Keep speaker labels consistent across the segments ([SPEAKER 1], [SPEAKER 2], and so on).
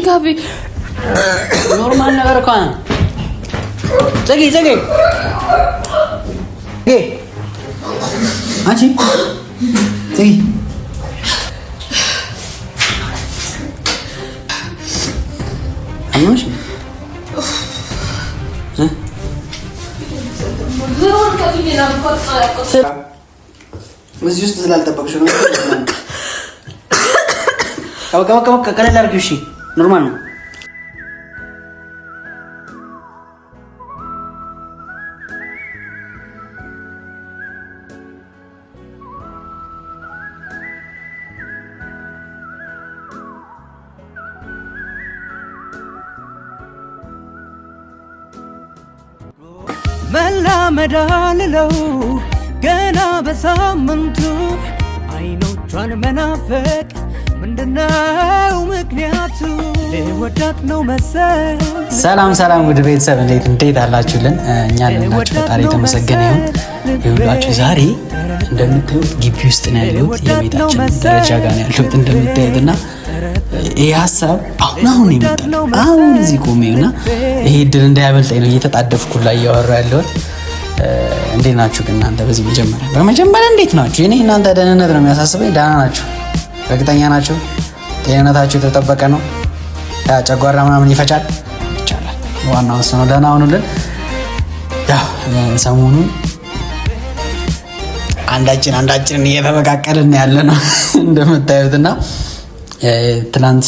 [SPEAKER 1] ካፌ ኖርማል ነገር እኮ ነው። ዘጌ አንቺ ዘጌ አሞሽ እዚህ ውስጥ ስላልጠበቅሽው ነው። በቃ ቀለል አድርጊው። እሺ ኖርማል ነው።
[SPEAKER 2] መላመዳልለው ገና በሳምንቱ አይኖቿን መናፈቅ ምንድነው ምክንያቱ? ለወዳት ነው መሰል።
[SPEAKER 1] ሰላም ውድ ቤተሰብ እንዴት አላችሁልን? እኛ ለናችሁ ፈጣሪ የተመሰገነ ይሁን። ይሁላችሁ ዛሬ እንደምታዩት ግቢ ውስጥ ነው ያለሁት። የቤታችን ደረጃ ጋር ነው ያለሁት እንደምታዩትና ይሄ ሀሳብ አሁን ይመጣል። አሁን እዚህ ቆሜውና ይሄ እድል እንዳያመልጠኝ ነው እየተጣደፍኩ ላይ እያወራሁ ያለሁት። እንዴት ናችሁ ግን እናንተ? በመጀመሪያ እንዴት ናችሁ? እኔ እናንተ ደህንነት ነው የሚያሳስበኝ። ደህና ናችሁ? እርግጠኛ ናችሁ? ጤንነታችሁ የተጠበቀ ነው? ጨጓራ ምናምን ይፈጫል? ይቻላል። ዋናው እሱ ነው። ደህና ሁኑልን። ያው ሰሞኑን አንዳችንን እየተበቃቀልን ያለ ነው እንደምታዩትና ትናንት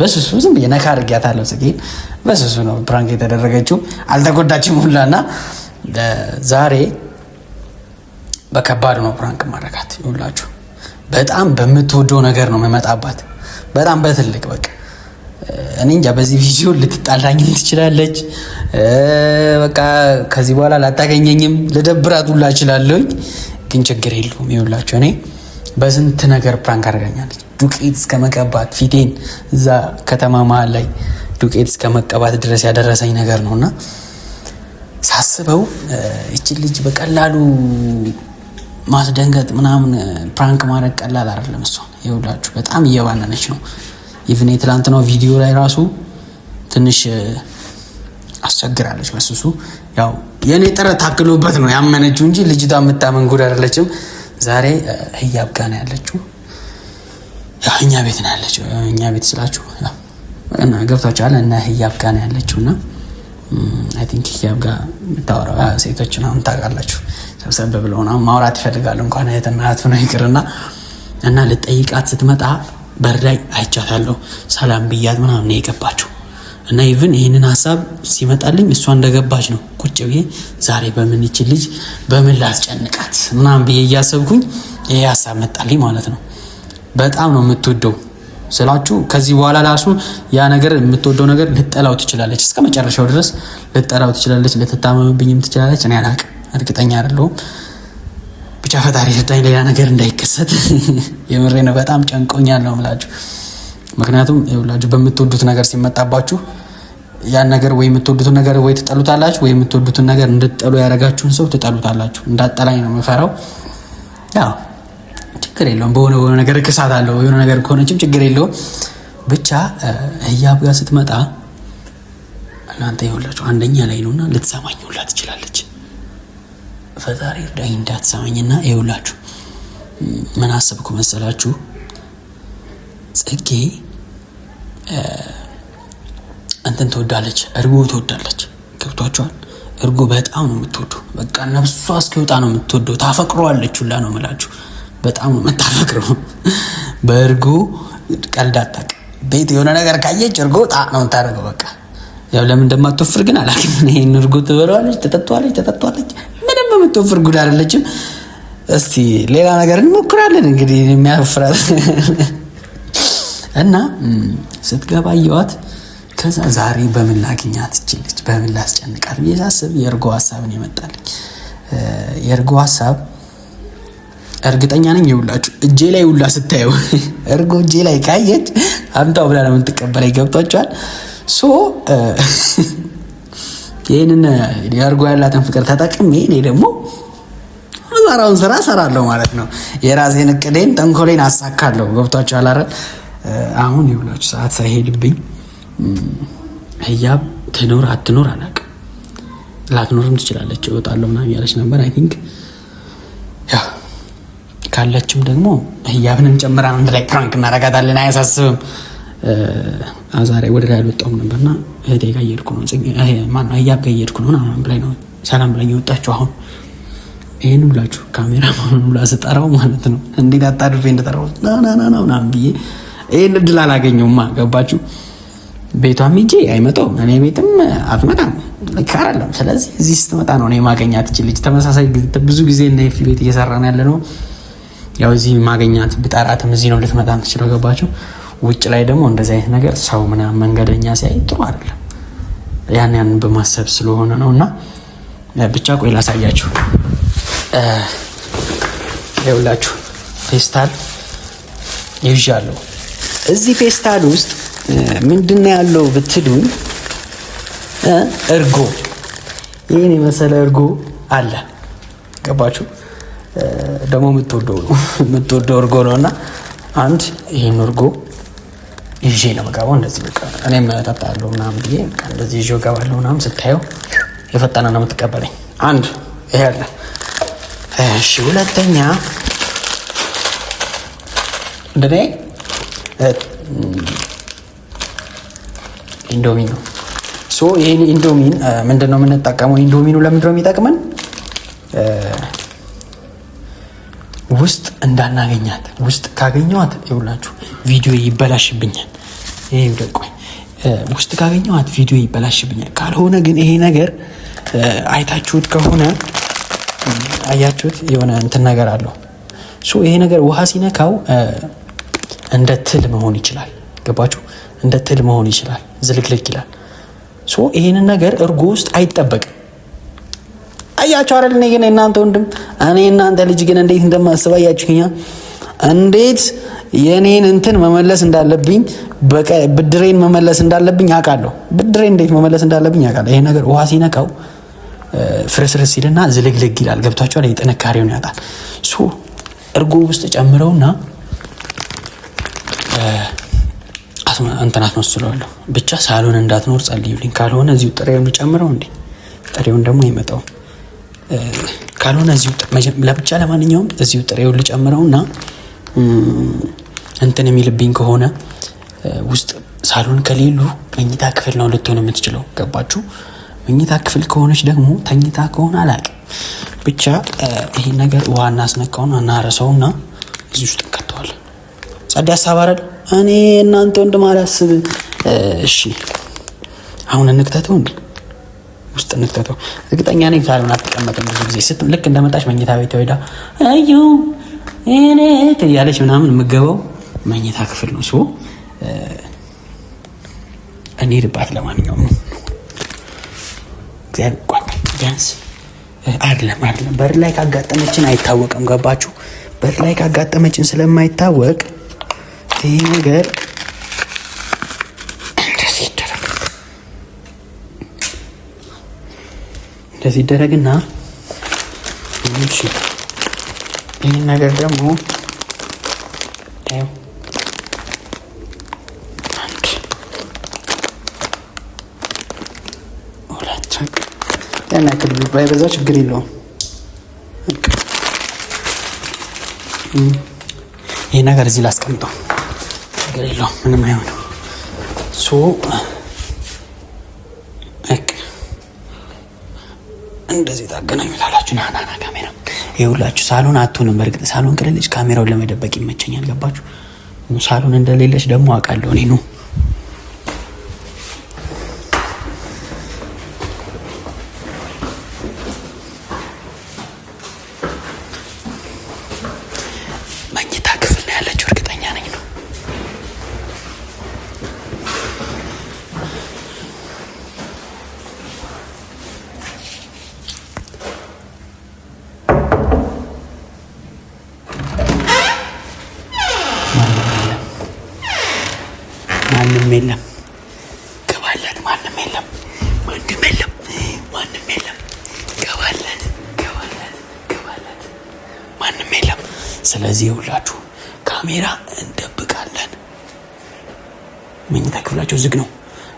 [SPEAKER 1] በስሱ ዝም ብዬ ነካ አድርጊያታለሁ። ጽጌን በስሱ ነው ፕራንክ የተደረገችው። አልተጎዳችም ሁላና ዛሬ በከባድ ነው ፕራንክ ማድረጋት። ይሁላችሁ በጣም በምትወደው ነገር ነው መመጣባት። በጣም በትልቅ በቃ እኔ እንጃ። በዚህ ቪዲዮ ልትጣላኝ ትችላለች። በቃ ከዚህ በኋላ ላታገኘኝም ልደብራት ሁላ እችላለሁ። ግን ችግር የለውም። ይሁላችሁ እኔ በስንት ነገር ፕራንክ አድርጋኛለች። ዱቄት እስከ መቀባት ፊቴን እዛ ከተማ መሀል ላይ ዱቄት እስከ መቀባት ድረስ ያደረሰኝ ነገር ነውና ሳስበው እቺ ልጅ በቀላሉ ማስደንገጥ ምናምን ፕራንክ ማድረግ ቀላል አይደለም። እሷ ይኸውላችሁ በጣም እየባነነች ነው። ኢቭን የትላንትናው ቪዲዮ ላይ ራሱ ትንሽ አስቸግራለች። በስሱ ያው የኔ ጥረት ታክሎበት ነው ያመነችው እንጂ ልጅቷ የምታመን ጉድ አይደለችም። ዛሬ ህያብ ጋር ነው ያለችው። ያው እኛ ቤት ነው ያለችው። እኛ ቤት ስላችሁ ያው እና ገብታችኋል። እና ህያብ ጋር ነው ያለችውና አይ ቲንክ ህያብ ጋር ታወራው ሴቶች ነው ታውቃላችሁ። ሰብሰብ ብለው ነው ማውራት ይፈልጋሉ። እንኳን እህትና እህት ነው ይቅርና እና ልጠይቃት ስትመጣ በር ላይ አይቻታለሁ። ሰላም ብያት ምናምን ነው የገባችው። እና ኢቭን ይሄንን ሐሳብ ሲመጣልኝ እሷ እንደገባች ነው ቁጭ ብዬ ዛሬ በምን ይችል ልጅ በምን ላስጨንቃት ምናምን ብዬ እያሰብኩኝ ይሄ ሐሳብ መጣልኝ ማለት ነው። በጣም ነው የምትወደው ስላችሁ ከዚህ በኋላ ራሱ ያ ነገር የምትወደው ነገር ልጠላው ትችላለች። እስከ መጨረሻው ድረስ ልጠላው ትችላለች። ልትታመምብኝም ትችላለች። እኔ አላውቅም፣ እርግጠኛ አይደለሁም። ብቻ ፈጣሪ ሰጣኝ ሌላ ነገር እንዳይከሰት። የምሬ ነው። በጣም ጨንቆኛል ነው የምላችሁ። ምክንያቱም ይኸውላችሁ በምትወዱት ነገር ሲመጣባችሁ ያን ነገር ወይ የምትወዱትን ነገር ወይ ትጠሉታላችሁ ወይ የምትወዱትን ነገር እንድትጠሉ ያደርጋችሁን ሰው ትጠሉታላችሁ። እንዳጠላኝ ነው የምፈራው። ያው ችግር የለውም። በሆነ ነገር ክሳት አለው። የሆነ ነገር ከሆነችም ችግር የለውም። ብቻ ህያብ ጋር ስትመጣ እናንተ ይኸውላችሁ አንደኛ ላይ ነውና ልትሰማኝ ሁላ ትችላለች። ፈጣሪ እርዳኝ እንዳትሰማኝና ይኸውላችሁ ምን አሰብኩ መሰላችሁ? ጽጌ እንትን ትወዳለች፣ እርጎ ትወዳለች። ገብቷችኋል? እርጎ በጣም ነው የምትወደው። በቃ ነፍሷ እስኪወጣ ነው የምትወደው። ታፈቅረዋለች ሁላ ነው የምላችሁ። በጣም ነው የምታፈቅረው። በእርጎ ቀልድ አታውቅም። ቤት የሆነ ነገር ካየች እርጎ ጣ ነው የምታደርገው። በቃ ያው ለምን እንደማትወፍር ግን አላውቅም። ይሄን እርጎ ትበላለች፣ ትጠጣዋለች። ምንም የምትወፍር ጉድ አይደለችም። እስቲ ሌላ ነገር እንሞክራለን እንግዲህ የሚያወፍራት እና ስትገባ አየኋት። ከዛ ዛሬ በምን ላግኛት ትችላለች፣ በምን ላስጨንቃት ብዬ ሳስብ የእርጎ ሀሳብን ይመጣልኝ። የእርጎ ሀሳብ እርግጠኛ ነኝ ይውላችሁ እጄ ላይ ሁላ ስታየው እርጎ እጄ ላይ ካየች አምጣው ብላ ነው የምትቀበለኝ። ገብቷችኋል? ሶ ይህንን የእርጎ ያላትን ፍቅር ተጠቅሜ እኔ ደግሞ ዛራውን ስራ ሰራለሁ ማለት ነው። የራሴን እቅዴን ተንኮሌን አሳካለሁ። ገብቷችኋል አይደል? አሁን ይውላችሁ ሰዓት ሳይሄድብኝ ህያብ ትኖር አትኖር አላውቅም። ላትኖርም ትችላለች። እወጣለሁ ምናምን ያለች ነበር። አይ ቲንክ ያ ካለችም ደግሞ ህያብንም ጨምራ አንድ ላይ ፕራንክ እናረጋታለን። አያሳስብም። ዛሬ ወደ ላይ አልወጣሁም ነበርና እህቴ ጋር እየሄድኩ ነው። ማነው ህያብ ጋር እየሄድኩ ነው ምናምን ብላኝ ነው ሰላም ብላኝ የወጣችሁ። አሁን ይህን ብላችሁ ካሜራ ብላ ስጠራው ማለት ነው እንዴት አጣድፌ እንደጠራው ና ምናምን ብዬ ይህን እድል አላገኘውማ። ገባችሁ? ቤቷም ሂጄ አይመጣውም፣ እኔ ቤትም አትመጣም። ልክ አይደለም። ስለዚህ እዚህ ስትመጣ ነው እኔ ማገኛት ልጅ። ተመሳሳይ ብዙ ጊዜ እና የፊ ቤት እየሰራን ያለ ነው። ያው እዚህ ማገኛት ብጠራትም እዚህ ነው ልትመጣ የምትችለው። ገባችሁ? ውጭ ላይ ደግሞ እንደዚህ አይነት ነገር ሰው ምናምን መንገደኛ ሲያይ ጥሩ አይደለም። ያን በማሰብ ስለሆነ ነው። እና ብቻ ቆይ ላሳያችሁ። ይኸውላችሁ ፌስታል ይዣለሁ። እዚህ ፌስታል ውስጥ ምንድነው ያለው ብትሉኝ እርጎ፣ ይህን የመሰለ እርጎ አለ። ገባችሁ? ደግሞ የምትወደው እርጎ ነው። እና አንድ ይህን እርጎ ይዤ ነው የምገባው። እንደዚህ በቃ እኔም እጠጣለሁ ምናምን ብዬ እንደዚህ ይዤ እገባለሁ ምናምን። ስታየው የፈጠነ ነው የምትቀበለኝ። አንድ ይሄ አለ። እሺ፣ ሁለተኛ እንደኔ ኢንዶሚን ነው። ሶ ይሄን ኢንዶሚን ምንድነው የምንጠቀመው? ኢንዶሚኑ ለምንድነው የሚጠቅመን? ውስጥ እንዳናገኛት። ውስጥ ካገኘዋት ይውላችሁ ቪዲዮ ይበላሽብኛል። ይሄ ደቆ ውስጥ ካገኘዋት ቪዲዮ ይበላሽብኛል። ካልሆነ ግን ይሄ ነገር አይታችሁት ከሆነ አያችሁት የሆነ እንትን ነገር አለው። ሶ ይሄ ነገር ውሃ ሲነካው እንደ ትል መሆን ይችላል። ገባችሁ? እንደ ትል መሆን ይችላል። ዝልግልግ ይላል። ሶ ይሄንን ነገር እርጎ ውስጥ አይጠበቅም። አያችሁ አይደል? እኔ ግን እናንተ ወንድም እኔ እናንተ ልጅ ግን እንዴት እንደማስብ አያችሁኛ? እንዴት የኔን እንትን መመለስ እንዳለብኝ ብድሬን መመለስ እንዳለብኝ አውቃለሁ። ብድሬን እንዴት መመለስ እንዳለብኝ አውቃለሁ። ይሄ ነገር ውሃ ሲነካው ፍርስርስ ይልና ዝልግልግ ይላል። ገብታችኋል? ጥንካሬውን ያጣል። ሶ እርጎ ውስጥ ጨምረውና እንትን አትመስለዋለሁ። ብቻ ሳሎን እንዳትኖር ጸልዩልኝ። ካልሆነ እዚሁ ጥሬውን ጨምረው እንዴ ጥሬውን ደግሞ ይመጣው። ካልሆነ እዚሁ ለብቻ ለማንኛውም እዚሁ ጥሬውን ልጨምረውና እንትን የሚልብኝ ከሆነ ውስጥ ሳሎን ከሌሉ መኝታ ክፍል ነው ልትሆን የምትችለው። ገባችሁ? መኝታ ክፍል ከሆነች ደግሞ ተኝታ ከሆነ አላውቅም። ብቻ ይሄ ነገር ውሃ እናስነካውና እናረሰውና እዚህ ውስጥ እንከተዋለን። ጸድ ሀሳብ አይደል? እኔ እናንተ ወንድም አላስብ። እሺ አሁን እንክተተው እንዴ ውስጥ እንክተተው። እርግጠኛ ነኝ ሳሎን አትቀመጥም ብዙ ጊዜ። ልክ እንደመጣች መኝታ ቤት ወይዳ አዩ እኔ ትያለች ምናምን የምገባው መኝታ ክፍል ነው። ሶ እኔ ልባት ለማንኛውም ነው እግዚአብሔር ቋም ቢያንስ አይደለም በር ላይ ካጋጠመችን አይታወቅም። ገባችሁ? በር ላይ ካጋጠመችን ስለማይታወቅ ይሄ ነገር እንደዚህ ይደረግና እሺ፣ ይሄን ነገር ደግሞ ያን ያክል ባይበዛ ችግር የለውም። ይሄ ነገር እዚህ ላስቀምጠው፣ ችግር የለውም፣ ምንም አይሆንም። ሶ እንደዚህ ታገናኙታላችሁ። ና ካሜራ ይኸውላችሁ። ሳሎን አትሆንም። በእርግጥ ሳሎን ከሌለች ካሜራውን ለመደበቅ ይመቸኛል። ገባችሁ? ሳሎን እንደሌለች ደግሞ አውቃለሁ እኔ ነው። መኝታ ክፍል ነው ያለችው፣ እርግጠኛ ነኝ ነው። ማንም የለም። ገባለን። ማንም የለም። ገባለን። ማንም የለም። ስለዚህ ሁላችሁ ካሜራ እንደብቃለን። መኝታ ክፍላቸው ዝግ ነው።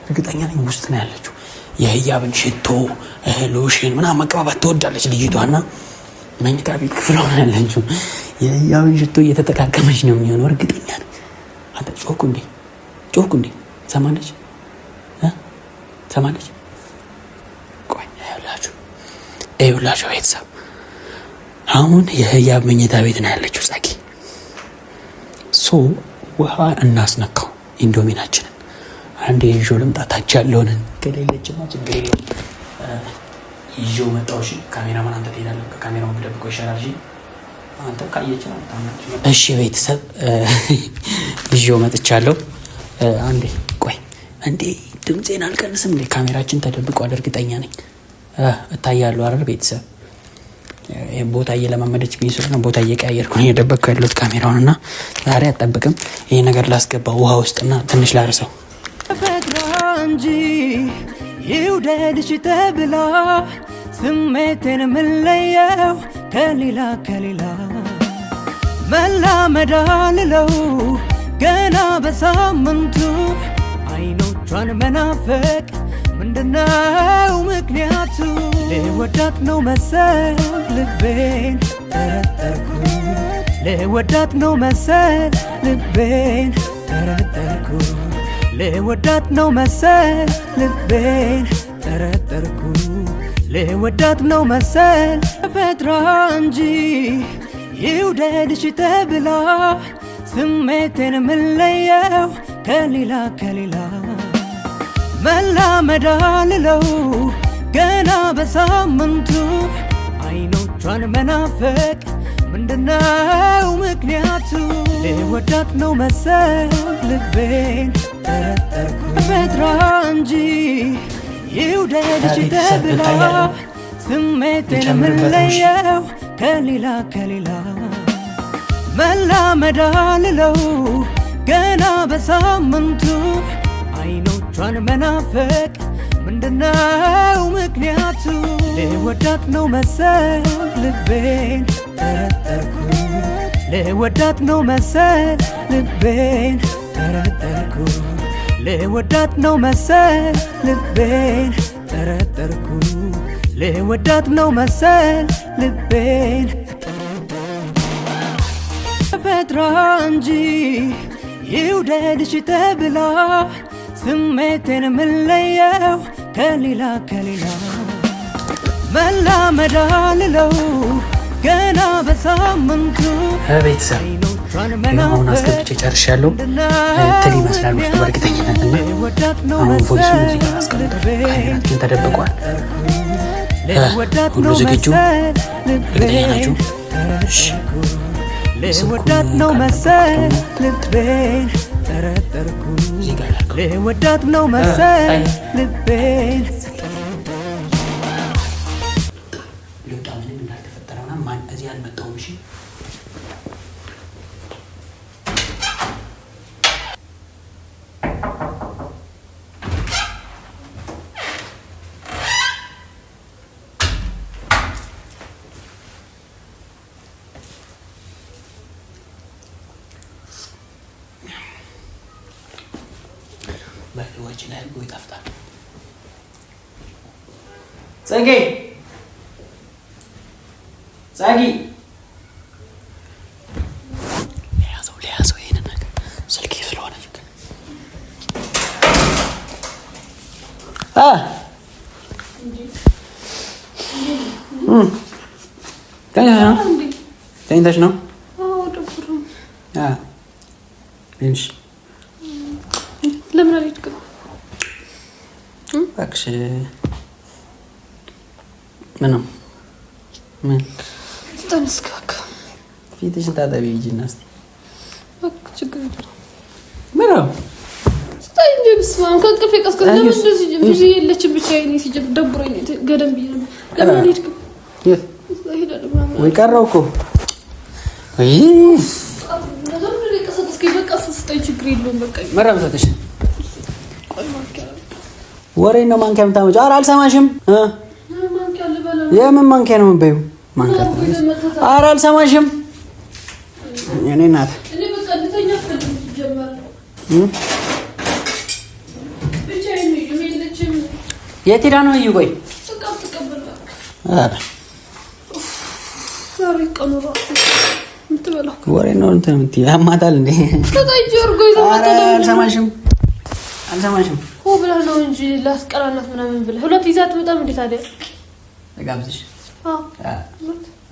[SPEAKER 1] እርግጠኛ ነኝ ውስጥ ነው ያለችው። የህያብን ሽቶ ሎሽን ምናምን መቀባባት ትወዳለች ልጅቷና መኝታ ቤት ክፍል ሆና ያለችው የህያብን ሽቶ እየተጠቃቀመች ነው የሚሆነው። እርግጠኛ ነኝ። አንተ ጮኩ እንዴ ሰማለች ቆይ ይኸውላችሁ ቤተሰብ አሁን የህያብ መኝታ ቤት ነው ያለችው ጸጊ። ውሃ እናስነካው ኢንዶሚናችንን አንዴ ይዤው ልምጣ። ታች ያለውን ከሌለችማ ችግር የለም ይዤው መጣሁ። እሺ ካሜራማን አንተ ትሄዳለህ። ከካሜራው ብደብቀው ይሻላል። አንተ ካየች ነው ታማች። እሺ ቤተሰብ ይዤው መጥቻለሁ። አንዴ ቆይ እንዴ ድምጼን አልቀንስም እንዴ? ካሜራችን ተደብቋል እርግጠኛ ነኝ። እታያለሁ አይደል ቤተሰብ? ቦታ እየለማመደች ቢሆን ቦታ እየቀያየርኩ ነው የደበቅኩ ያለሁት ካሜራውንና ዛሬ አጠብቅም ይሄ ነገር ላስገባ ውሃ ውስጥና ትንሽ ላርሰው
[SPEAKER 2] ፈጥራ እንጂ ይውደድሽ ተብላ ስሜቴን ምለየው ከሌላ መላመድ አልለው ገና በሳምንቱ አይኖቿን መናፈቅ ምንድነው ምክንያቱ? ለወዳት ነው መሰል ልቤን ጠረጠርኩ ለወዳት ነው መሰል ልቤን ጠረጠርኩ ለወዳት ነው መሰል ልቤን ጠረጠርኩ ለወዳት ነው መሰል ፈጥራ እንጂ ይውደድሽ ተብላ ስሜቴን ምለየው ከሌላ መላመድ አልለው ገና በሳምንቱ አይኖቿን መናፈቅ ምንድነው ምክንያቱ? ለወዳት ነው መሰል ልቤን ጠረጠርኩ ፈጥራ እንጂ ይውደድሽ ተብላ ስሜቴን ምለየው ከሌላ መላመድ አልለው ገና በሳምንቱ አይኖቿን መናፈቅ ምንድነው ምክንያቱ? ለወዳት ነው መሰል ልቤን ጠረጠርኩ ለወዳት ነው መሰል ልቤን ጠረጠርኩ ለወዳት ነው መሰል ልቤን ጠረጠርኩ ለወዳት ነው መሰል ልቤን ፈጥራ እንጂ ይውደድሽ ተብላ ስሜቴን ምለየው ከሌላ መላመድ አልለው ገና በሳምንቱ
[SPEAKER 1] ቤተሰብ አሁን አስገብቼ ጨርሻለሁ። ትል ይመስላል ውስጡ በእርግጠኝነት እና አሁን ፖሊሱን እዚህ ጋር አስቀምጧል። ካሜራችን ተደብቋል። ሁሉ ዝግጁ እርግጠኛ ናችሁ?
[SPEAKER 2] ለወዳት ነው መሰል ልቤን ጠረጠርኩ ለወዳት ነው መሰል ልቤን
[SPEAKER 1] ልውጣ ምንም እንዳልተፈጠረውና ማን እዚህ አልመጣሁም። እሺ በህይወት ላይ ጎይ ይጣፍጣል። ጸጌ ሊያዘው ይሄንን ነገር ስልኬ ስለሆነ ተኝተሽ ነው?
[SPEAKER 3] ለምን አልሄድክም?
[SPEAKER 1] እባክሽ ምነው? ምን
[SPEAKER 3] ስተንስካካ
[SPEAKER 1] ፊትሽን ታጠቢ ሂጂና እስኪ።
[SPEAKER 3] እባክህ ችግር የለውም።
[SPEAKER 1] ምነው?
[SPEAKER 3] ስታይ እንጂ ብስማም ከእንቅልፌ ቀስቀስ ለምን እንደዚህ ቢዚ የለችም ብቻዬን ሲጀምር ደብሮኝ ገደም ብዬ ነበር። ለምን አልሄድክም?
[SPEAKER 1] የት ወይ ቀረው እኮ ወይ
[SPEAKER 3] ለምን ለቀሰጥስኪ በቃ ስታይ ችግር የለውም። በቃ
[SPEAKER 1] መረብሰትሽ ወሬ ነው ማንኪያ የምታመጪው? ኧረ አልሰማሽም። የምን ማንኪያ ነው የምትበይው? ማንኪያ ኧረ አልሰማሽም። የኔ እናት
[SPEAKER 3] እኔ በቃ ልተኛ ጀመረ ብቻዬን
[SPEAKER 1] የት ሄዳ ነው? እዩ ቆይ ወሬ ነው እንትን የምትይው ያማታል እንዴ? አልሰማሽም
[SPEAKER 3] ሆ ብለህ ነው እንጂ ላስቀራናት ምናምን ብለህ ሁለት ይዛት በጣም እንዴት ታዲያ
[SPEAKER 1] ተጋብዝሽ?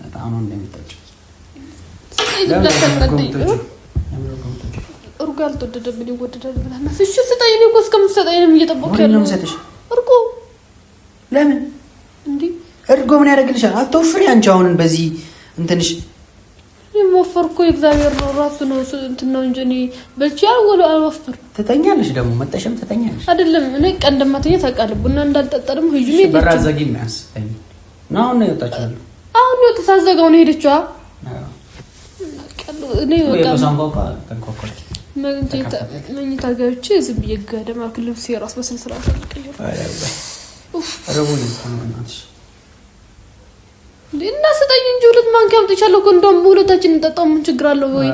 [SPEAKER 1] በጣም ነው እንደምትጠጪው
[SPEAKER 3] እርጎ አልተወደደብኝ ይወደዳል ብለህ ነው? እሺ ስጠኝ። እኔ እኮ እስከምትሰጠኝ ነው እየጠበኩ ያለው። እርጎ
[SPEAKER 1] ለምን እንዴ? እርጎ ምን ያደርግልሻል? አትወፍሪ አንቺ አሁን በዚህ እንትንሽ
[SPEAKER 3] የምወፈር እኮ እግዚአብሔር ነው ራሱ ነው እንትን ነው እንጂ እኔ በልቼ አልወፍር።
[SPEAKER 1] ትተኛለሽ ደግሞ መጠሽም ትተኛለሽ
[SPEAKER 3] አይደለም? እኔ ቀን እንደማተኛ ታውቃለህ። ቡና እንዳልጠጣ ደግሞ ሂጂ ነው
[SPEAKER 1] በራ ዘጊ ነው ያስጠኝ ነው። አሁን ነው የወጣችው። አሁን
[SPEAKER 3] ነው ተሳዘጋው ነው ሄደችው። እኔ በቃ መኝታ ገብቼ ዝም ብዬ ገደማ ልብስ የራስ በስነ ስርዓት አልቀየርኩም። እና ስጠኝ እንጂ ሁለት ማንኪያ አምጥቻለሁ እኮ እንደውም ሁለታችን እንጠጣው ምን ችግር አለው? ወይ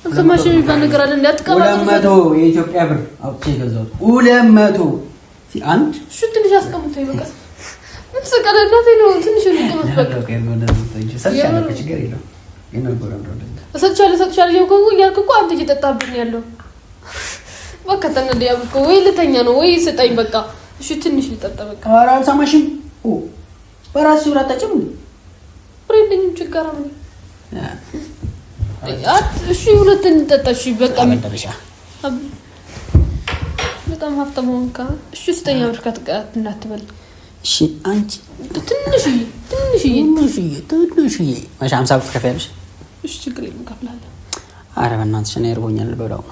[SPEAKER 3] አልሰማሽም የሚባል ነገር አለ? እንዳትቀባጥ
[SPEAKER 1] 200 የኢትዮጵያ ብር አውጥቼ ገዛሁት። 200 አንድ
[SPEAKER 3] እሺ ትንሽ አስቀምጠው ይበቃል። ምን ሰቀለናት ነው ትንሽ ነው ሰጥቻለሁ እያልክ እኮ አንተ እየጠጣብኝ ያለው በቃ ተነደያ እኮ ወይ ልተኛ ነው ወይ ስጠኝ በቃ እሺ ትንሽ ልጠጣ በቃ።
[SPEAKER 1] ኧረ አልሰማሽም በራሱ ወራታችሁ ምን
[SPEAKER 3] ብሬንድኝ ችግር አለ? እሺ ሁለቱን እንጠጣሽ በቃ
[SPEAKER 1] መጨረሻ
[SPEAKER 3] በጣም ሀብታም ሆንካ። እሺ ስጠኝ አብርካት ቀጥ እንዳትበል
[SPEAKER 1] እሺ። አንቺ
[SPEAKER 3] ትንሽዬ
[SPEAKER 1] ማሻ 50 ብር ከፈለሽ
[SPEAKER 3] እሺ ችግር የለም ከፍላለሁ።
[SPEAKER 1] ኧረ በእናትሽ እኔ እርቦኛል በላው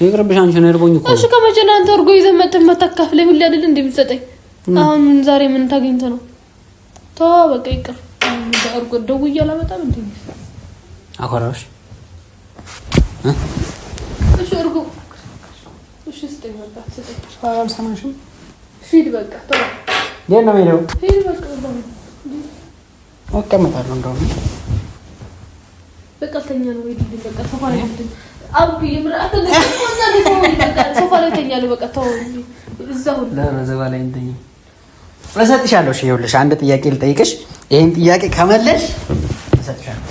[SPEAKER 1] ይቅርብሽ። አንቺ ነው እርቦኝ እኮ
[SPEAKER 3] እሺ። ከመቼ ነው አንተ እርጎ ይዘህ መተህ መታካፍለኝ ሁሌ አይደል እንደምትሰጠኝ? አሁን ዛሬ ምን ታገኝቶ ነው? ተው በቃ ይቅር። እርጎ ደውዬ አላመጣም እንዴ?
[SPEAKER 1] አኮራሽ
[SPEAKER 3] እሺ እርጎ እሺ ስጠኝ በቃ ስጠኝ።
[SPEAKER 1] አልሰማሽም?
[SPEAKER 3] ሂድ በቃ ተው።
[SPEAKER 1] የት ነው የምሄደው?
[SPEAKER 3] ሂድ በቃ
[SPEAKER 1] እቀመጣለሁ እንደውም
[SPEAKER 3] በቃ ተኛ ነው ወይ በቃ ሶፋ ላይ አብኩ የምራአተ ሶፋ ላይ ተኛለሁ በቃ ተው እዛው
[SPEAKER 1] ለዘባ ላይ እንተኝ እሰጥሻለሁ። እሺ ይኸውልሽ አንድ ጥያቄ ልጠይቅሽ። ይሄን ጥያቄ ከመለሽ እሰጥሻለሁ።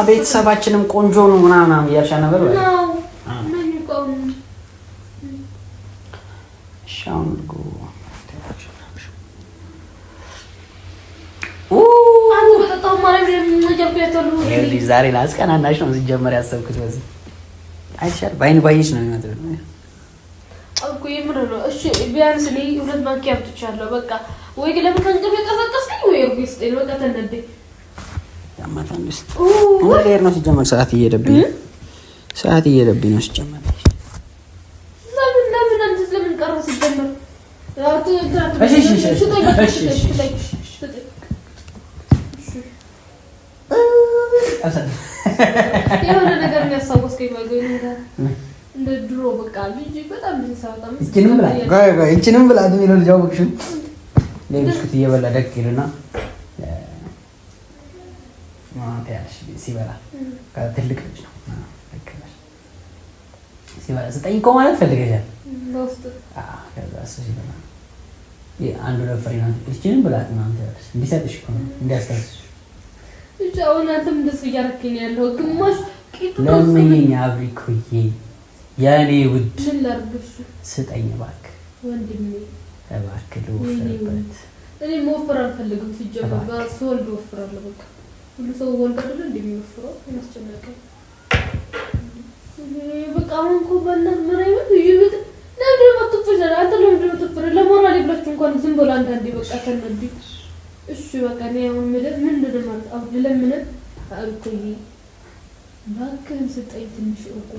[SPEAKER 1] ቤተሰባችንም ቆንጆ ነው ምናምን እያልሻ ነበር ወይ? ዛሬ ላስቀናናሽ ነው ሲጀመር ያሰብኩት። በዚህ አይሻል ባይን ባይሽ ነው የሚመጣው
[SPEAKER 3] እኮ የምር ነው። እሺ ቢያንስ እኔ ሁለት ማንኪያ አምጥቻለሁ በቃ። ወይ ለምን ከእንቅልፍ የቀሰቀስከኝ ወይ እርጎ ስጠኝ በቃ ተነደኝ።
[SPEAKER 1] ያማታንስ ወዴት ነው ሲጀመር? ሰዓት እየሄደብኝ ነው ሲጀመር።
[SPEAKER 3] ለምን አንተ ለምን ቀረ ሲጀመር? የሆነ ነገር የሚያስታውስከኝ ማገኝ ነገር እንደ ድሮ በቃ ልጅ በጣም ልንሳውጣም
[SPEAKER 1] እንችንም ብላ የሚለው ልጅ አውቅሽም ለብስኩት እየበላ ደቅ ይልና ያለሽ ሲበላ ትልቅ ልጅ ነው ሲበላ ስጠኝ እኮ ማለት ፈልገሻል። ከዛ እሱ ሲበላ አንዱ ነፍሬ ነው እችንም ብላት እናንተ ያለሽ እንዲሰጥሽ እኮ ነው እንዲያስታውስሽ።
[SPEAKER 3] አሁን አንተም እንደሱ እያደረከኝ ያለው ግማሽ ቂጡ
[SPEAKER 1] ለምኝኝ አብሪኩዬ ያኔ ውድ ስጠኝ እባክህ
[SPEAKER 3] ወንድሜ
[SPEAKER 1] እባክህ ልወፍርበት።
[SPEAKER 3] እኔ መወፈር አልፈልግም ሲጀመር በራሱ ወልድ ወፍራለሁ በቃ። ሁሉ ሰው ወልድ አይደል እንደሚወፍረው እናስጨነቀኝ በቃ። አሁን እኮ በእናትህ ምን አይነት ይይብት ለምን አትፈጀራ? አንተ ለምን ትፈረ? ለሞራል ይብላችሁ እንኳን ዝም ብሎ አንዳንዴ በቃ ተነዲ። እሺ በቃ እኔ አሁን ምን እንደማለት አሁን ለምን አልኩኝ እባክህ ስጠኝ ትንሽ እርጎ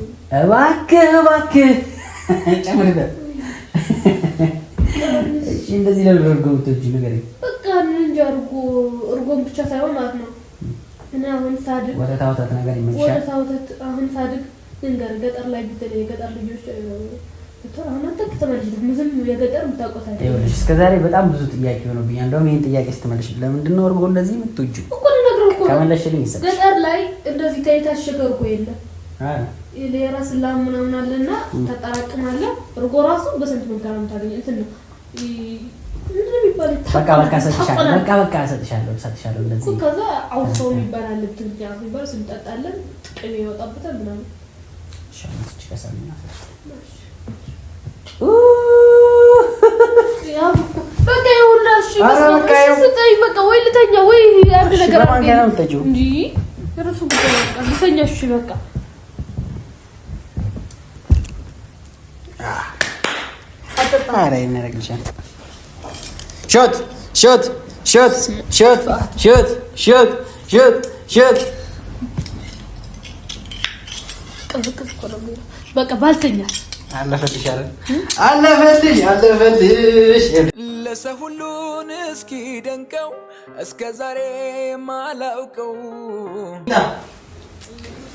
[SPEAKER 3] እባክህ ጨምርበት። እሺ እንደዚህ ለምን እርጎ ብትወጂ ነገር በቃ እንጃ እርጎን ብቻ ሳይሆን ማለት ነው እኔ አሁን ሳድግ
[SPEAKER 1] ወተት ነገር ይመችሻል።
[SPEAKER 3] ወተት አሁን ሳድግ እንገር ገጠር ላይ ቢተለ የገጠር ልጆች አሁን አንተ ከተመለሽ ምንም የገጠር ምታቆታል።
[SPEAKER 1] ይኸውልሽ እስከዛሬ በጣም ብዙ ጥያቄ ሆኖብኛል። እንደውም ይሄን ጥያቄ ስትመልሽ ለምንድን ነው እርጎ እንደዚህ የምትወጂው
[SPEAKER 3] እኮ ነው እኮ
[SPEAKER 1] ከመለሽልኝ ይሰጥ
[SPEAKER 3] ገጠር ላይ እንደዚህ ታይታሸገ እርጎ የለም። የራስ ላም ምናምን አለና ተጠራቅማለህ። እርጎ ራሱ በስንት መንካራ ታገኝ እንትን ነው ምንድን ነው የሚባለው? በቃ ሰጥሻለሁ እንደዚህ እኮ ከዛ አውሶ የሚባል ልብትኛ የሚባል ስንጠጣለን ጥቅም ይወጣበታል ምናምን
[SPEAKER 1] ሻምጥች ከሰሚና
[SPEAKER 3] በቃ ይኸውልሽ በቃ ወይ ልተኛ ወይ አንድ ነገር እንጂ እረሱ በቃ ልተኛ። እሺ በቃ
[SPEAKER 1] አረ ይነረግልሻል። ሾት ሾት ሾት ሾት ሾት ሾት ሾት ሾት
[SPEAKER 3] በቃ ባልተኛ
[SPEAKER 1] አለፈልሽ አለፈልሽ
[SPEAKER 2] ለሰው ሁሉን እስኪ ደንቀው እስከ ዛሬ ማላውቀው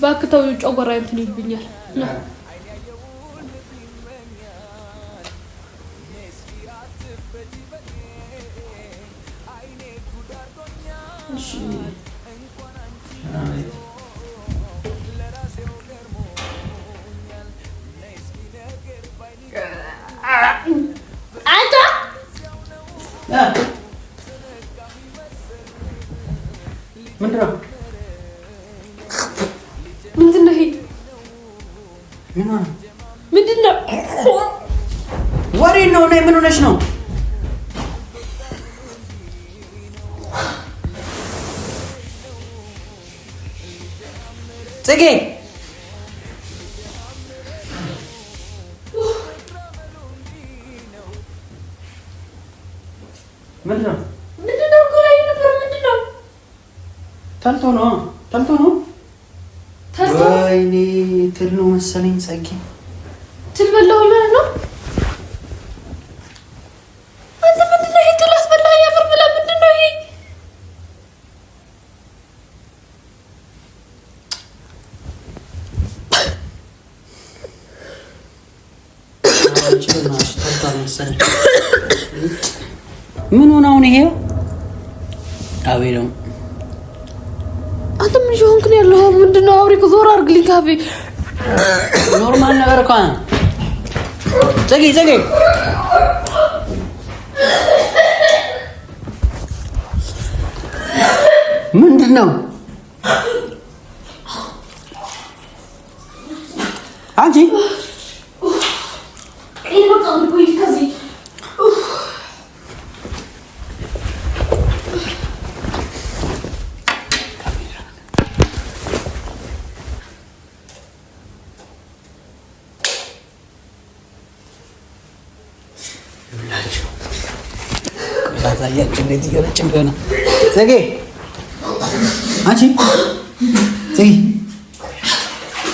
[SPEAKER 3] ባክተው ጨጓራ እንትን ይብኛል። ምንድነው?
[SPEAKER 1] ወሬ ነው ነይ ምን ሆነሽ ነው? ጽጌ ምንድነው? ተልቶ ነው ወይኔ ትል ነው መሰለኝ። ጸጌ
[SPEAKER 3] ትል በላው ማለት ነው። አንተ ምንድነው ይሄ? ትል አስበላህ ያፈር ብላ ምንድነው ይሄ?
[SPEAKER 1] ምን ሆነው ነው ይሄ? አቤለው
[SPEAKER 3] አንተ ምን ሆንክ ነው ያለው? ምንድነው? አውሪክ ዞር አድርግልኝ ካፌ
[SPEAKER 1] ኖርማል ነገር እኮ ነው። ጽጌ ምንድነው? አንቺ ታዛያችሁ እንደዚህ ገረጭም ገና ጽጌ አንቺ ጽጌ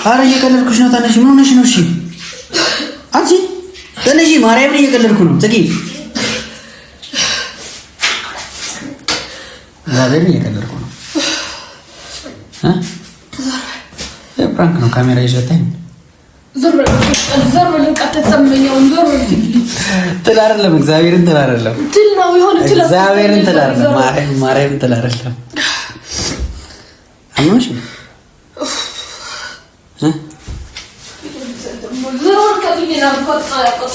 [SPEAKER 1] ኧረ እየቀለድኩሽ ነው። ተነሽ። ምን ሆነሽ ነው? እሺ አንቺ ተነሽ። ማርያምን እየቀለድኩ ነው ጽጌ። ዛሬም እየቀለድኩ ነው። ፕራንክ ነው። ካሜራ ይዘታኝ
[SPEAKER 3] ዞር በል ተሰመኛው ዞር በል
[SPEAKER 1] ትል አይደለም። እግዚአብሔርን ትል አይደለም።
[SPEAKER 3] ትል ነው የሆነ ትል
[SPEAKER 1] እግዚአብሔርን ትል አይደለም። ማርያምን ትል አይደለም። አምኖሽ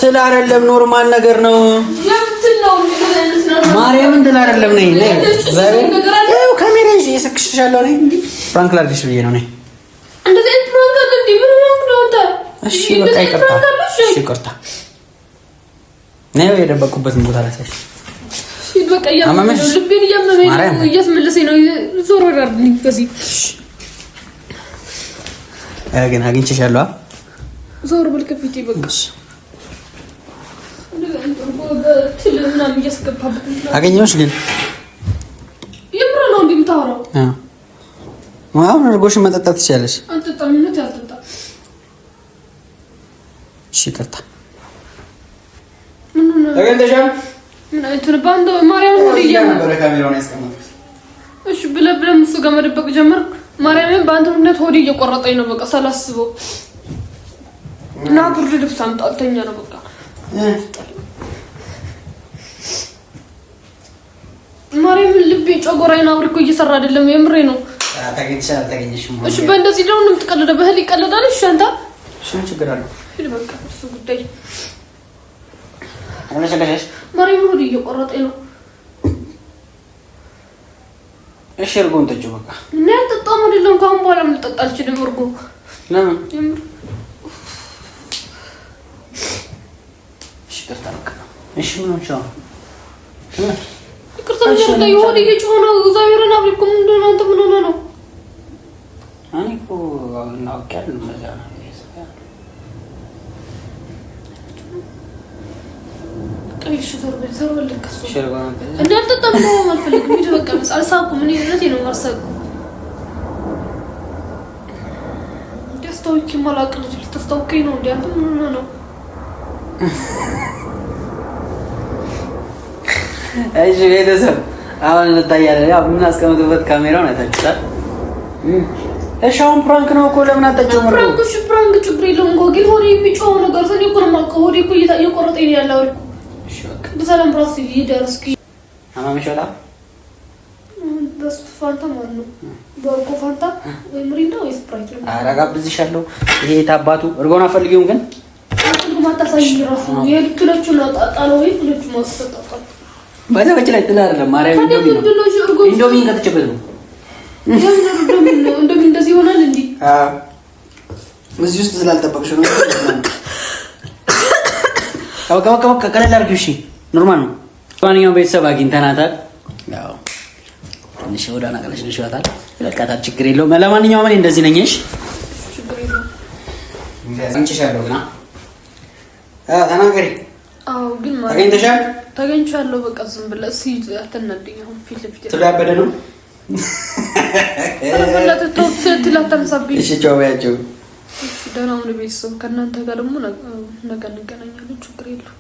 [SPEAKER 1] ትል አይደለም። ኖርማል ነገር ነው። ማርያምን ትል አይደለም። ነይ እግዚአብሔር ያው ካሜራ ይዤ እየሰክሽሻለሁ። ነይ ፕራንክ ላድርግሽ ብዬ ነው። ነይ
[SPEAKER 3] እንደዚህ ፕራንክ አድርጊ። ምን ነው አንተ?
[SPEAKER 1] እሺ በቃ ይቅርታ። እሺ ይቅርታ። ነይ የደበቁበትን ቦታ ላሳይሽ።
[SPEAKER 3] እሺ በቃ ያመመኝ ልቤን እያመመኝ ነው። እያስመለሰኝ ነው። ዞር ወዳርልኝ ከዚህ
[SPEAKER 1] ግን አግኝቼሻለሁ።
[SPEAKER 3] ዞር በል ከፊቴ በቃ
[SPEAKER 1] አገኘሁሽ። ግን
[SPEAKER 3] የምር ነው እንዴ የምታወራው?
[SPEAKER 1] አሁን እርጎሽን መጠጣት ትችያለሽ።
[SPEAKER 3] አልጠጣም። ምን ያልጠጣ?
[SPEAKER 1] እሺ ይቅርታ።
[SPEAKER 3] ምን ነው ተገንደሻል? ምን አይተን ባንዶ ማርያም ወዲያ
[SPEAKER 1] ነበር ካሜራውን ያስቀመጥኩት
[SPEAKER 3] እሺ ብለህ እሱ ጋር መደበቅ ጀመር። ማርያምን በአንተ ምክንያት ሆዴ እየቆረጠኝ ነው። በቃ ሳላስበው እና ብርድ ልብስ አምጣልተኛ ነው በቃ ማርያምን ልቤ ጨጎራዬን አብርኮ እየሰራ አይደለም። የምሬ ነው።
[SPEAKER 1] አታገኝሽም።
[SPEAKER 3] እሺ በእንደዚህ ደግሞ የምትቀልደው በህል ይቀልዳል። እሺ አንተ
[SPEAKER 1] እሺ ችግር አለው።
[SPEAKER 3] ሂድ በቃ እሱ ጉዳይ ማርያምን ሆዴ እየቆረጠኝ ነው።
[SPEAKER 1] እሺ እርጎን ጠጪው በቃ።
[SPEAKER 3] እኔ አልጠጣም አይደለም ካሁን በኋላ ልጠጣ አልችልም እርጎ።
[SPEAKER 1] ለምን?
[SPEAKER 3] የምር
[SPEAKER 1] እሺ ተርታለክ። እሺ ምን ሆነሻው?
[SPEAKER 3] ይቅርታ ነው የሆነ እየጮኸ ነው። እግዚአብሔርን አብልኩ ምንድን ነው አንተ ምን ሆነህ ነው?
[SPEAKER 1] እኔ እኮ እናውቃለን መዛ ነው
[SPEAKER 3] ቀይሽ ተርበል ዘርበል ከሱ እንዴ አልጠጣም ነው አልፈልግም። ሂድ በቃ አልሳኩም። ምን ይረቴ ነው ማርሳኩ ደስታውኪ ማላቅ ልጅ ልትስተውከኝ ነው እንዴ አንተ ምን ሆነህ ነው?
[SPEAKER 1] እሺ ቤተሰብ አሁን እንታያለን። ያው ምን አስቀምጥበት ካሜራውን አይታችሁታል። እሺ አሁን ፕራንክ ነው እኮ ለምን አጣጨው ነው?
[SPEAKER 3] ፕራንክ ችግር የለውም እኮ ግን ሆዴ የሚጮህ ነገር ሰኔ እኮ ነው የማውቀው። ሆዴ እኮ እየቆረጠኝ ያለው እኮ
[SPEAKER 1] እሺ በቃ
[SPEAKER 3] በሰላም ራስ ይደርስኪ
[SPEAKER 1] አማምሽ ወጣ
[SPEAKER 3] በስ ፋንታ ማለት ነው። በእርጎ ፋንታ ወይ ምሪንዳ ወይ ስፕራይት ነው።
[SPEAKER 1] አረጋብዝሻለሁ። ይሄ ታባቱ እርጎና ፈልጊውን ግን
[SPEAKER 3] አጥልቁ ማታሳይ ራሱ የልክለቹ ነው ጣጣለው ወይ ልክለቹ ማስተጣጣል
[SPEAKER 1] ባዛች ላይ ጥላ አይደለም ማርያም ኢንዶሚ ከተጨበለ ነው
[SPEAKER 3] እንደምን እንደዚህ ይሆናል እንዴ?
[SPEAKER 1] አዎ እዚህ ውስጥ ስላልጠበቅሽ ነው። አውቃው ከቀለል አድርጊው። እሺ ኖርማል ነው። ማንኛውም ቤተሰብ አግኝተናታል። ያው ትንሽ ወደ አናቀለሽ ነው ይወጣል። ለቃታት ችግር የለውም። ለማንኛውም እኔ እንደዚህ ነኝ። እሺ
[SPEAKER 3] ችግር የለውም።
[SPEAKER 1] አንቺሻለሁ ግና ተናገሪ።
[SPEAKER 3] አዎ ግን ማለት ተገኝቻለሁ። በቃ ዝም ብለህ ሲል አትናደኝ። አሁን ፊት ለፊት
[SPEAKER 1] ተዳበደ ነው
[SPEAKER 3] ወላተ ተውት ላታምሳብኝ።
[SPEAKER 1] እሺ ቻው ያቸው
[SPEAKER 3] ደህና ሁኑ ቤተሰብ። ከእናንተ ጋር ደግሞ ነገ እንገናኛለን። ችግር የለውም።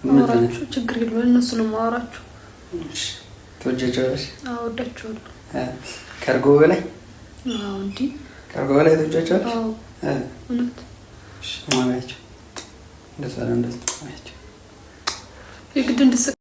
[SPEAKER 3] ማውራችሁ ችግር የለውም። እነሱ ነው ማውራችሁ።
[SPEAKER 1] እሺ ተወጃቸዋለሽ?
[SPEAKER 3] አዎ ወዳቸዋለሁ።
[SPEAKER 1] ከርጎ በላይ
[SPEAKER 3] አዎ እንዴ
[SPEAKER 1] ከርጎ በላይ ተወጃቸዋለሽ?
[SPEAKER 3] አዎ እውነት።
[SPEAKER 1] እሺ ማማያቸው እንደዛ ነው። እንደዛ ማማያቸው
[SPEAKER 3] የግድ እንድስ